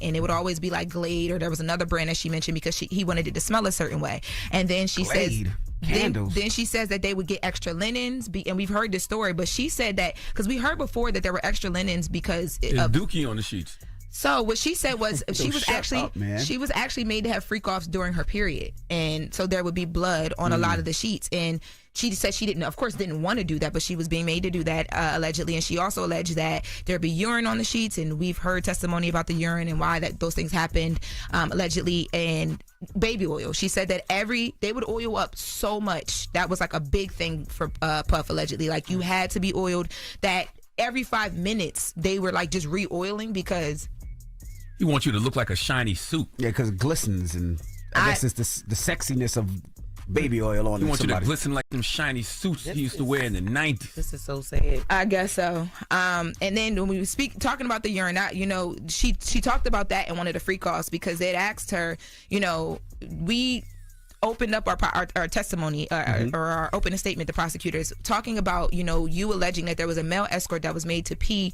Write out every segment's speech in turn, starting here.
and it would always be like Glade, or there was another brand that she mentioned because he wanted it to smell a certain way. And then she Glade. says, Candles. then she says that they would get extra linens, and we've heard this story, but she said that because we heard before that there were extra linens because There's dookie on the sheets. So what she said was she was actually made to have freak offs during her period, and so there would be blood on a lot of the sheets. And she said she didn't want to do that, but she was being made to do that allegedly. And she also alleged that there'd be urine on the sheets, and we've heard testimony about the urine and why those things happened allegedly. And baby oil, she said that they would oil up so much. That was like a big thing for Puff allegedly. Like you had to be oiled. That every 5 minutes they were like just re-oiling because. He wants you to look like a shiny suit. Yeah, because it glistens, and I guess it's the sexiness of baby oil on. He wants you to glisten like them shiny suits he used to wear in the 90s. This is so sad. I guess so. And then when we talking about the urine, she talked about that in one of the freak offs because they'd asked her, we opened up our testimony or our opening statement to prosecutors talking about, you alleging that there was a male escort that was made to pee,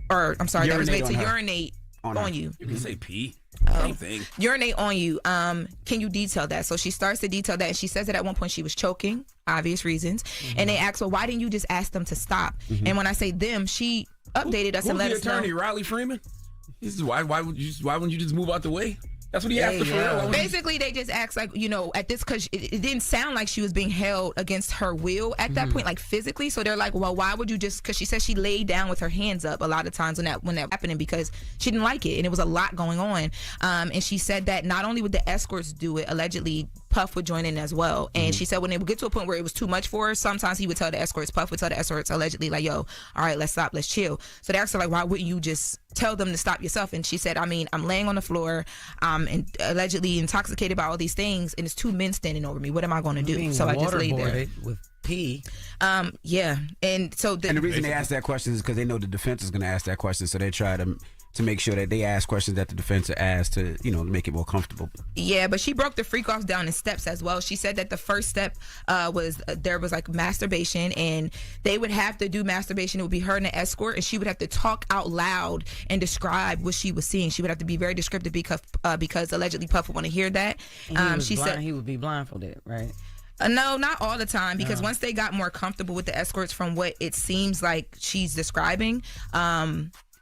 or I'm sorry, that was made to urinate on you. You can say pee. Same thing. Urinate on you. Can you detail that? So she starts to detail that, and she says that at one point she was choking, obvious reasons. And they asked, well, why didn't you just ask them to stop? And when I say them, she updated us and let us know. Attorney Riley Freeman? He says, why wouldn't you just move out the way? That's what he asked her. Basically, they just asked, like, at this, because it didn't sound like she was being held against her will at that point, like physically. So they're like, well, why would you just, because she said she laid down with her hands up a lot of times when that happened because she didn't like it and it was a lot going on. And she said that not only would the escorts do it, allegedly Puff would join in as well. And she said when they would get to a point where it was too much for her, sometimes he would tell the escorts, Puff would tell the escorts allegedly like, yo, all right, let's stop, let's chill. So they asked her like, why wouldn't you just tell them to stop yourself? And she said, I'm laying on the floor, and allegedly intoxicated by all these things, and it's two men standing over me. What am I going to do? So I just lay there with pee. Yeah, and so the reason they ask that question is because they know the defense is going to ask that question, so they try to make sure that they ask questions that the defense are asked to, make it more comfortable. Yeah, but she broke the freak offs down in steps as well. She said that the first step was there was like masturbation, and they would have to do masturbation. It would be her and the escort, and she would have to talk out loud and describe what she was seeing. She would have to be very descriptive because allegedly Puff would want to hear that. She said he would be blindfolded, right? No, not all the time, because once they got more comfortable with the escorts, from what it seems like she's describing,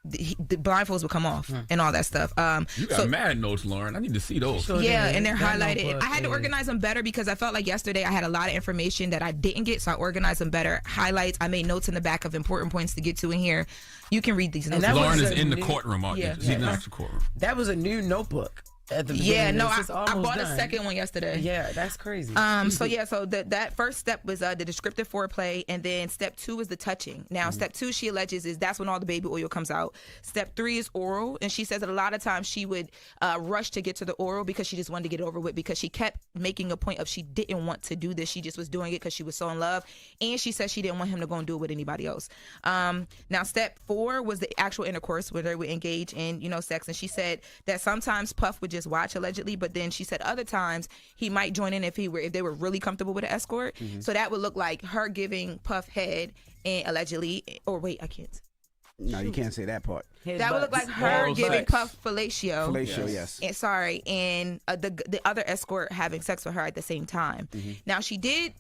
the blindfolds would come off and all that stuff. You got mad notes, Lauren. I need to see those. Yeah, and they're highlighted. I had to organize them better because I felt like yesterday I had a lot of information that I didn't get, so I organized them better. Highlights. I made notes in the back of important points to get to in here. You can read these notes. Lauren is in the courtroom. She's in the courtroom. That was a new notebook. I bought a second one yesterday. Yeah, that's crazy. So that first step was the descriptive foreplay, and then step 2 is the touching. Now, step 2, she alleges, is that's when all the baby oil comes out. Step 3 is oral, and she says that a lot of times she would rush to get to the oral because she just wanted to get it over with, because she kept making a point of she didn't want to do this. She just was doing it because she was so in love, and she said she didn't want him to go and do it with anybody else. Now, step 4 was the actual intercourse where they would engage in sex, and she said that sometimes Puff would just watch allegedly, but then she said other times he might join in if they were really comfortable with an escort. So that would look like her giving Puff head and allegedly, or wait, I can't. No, you can't say that part. That would look like her giving Puff fellatio. Fellatio, yes. And the other escort having sex with her at the same time. Now, she did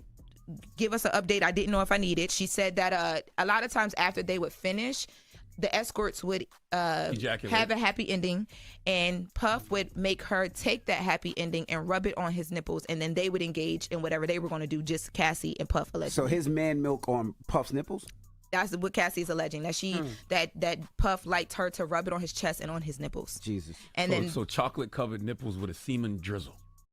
give us an update I didn't know if I needed. She said that a lot of times after they would finish, the escorts would have a happy ending, and Puff would make her take that happy ending and rub it on his nipples, and then they would engage in whatever they were going to do, just Cassie and Puff allegedly. So his man milk on Puff's nipples? That's what Cassie's alleging, that she that Puff liked her to rub it on his chest and on his nipples. Jesus. And so chocolate covered nipples with a semen drizzle.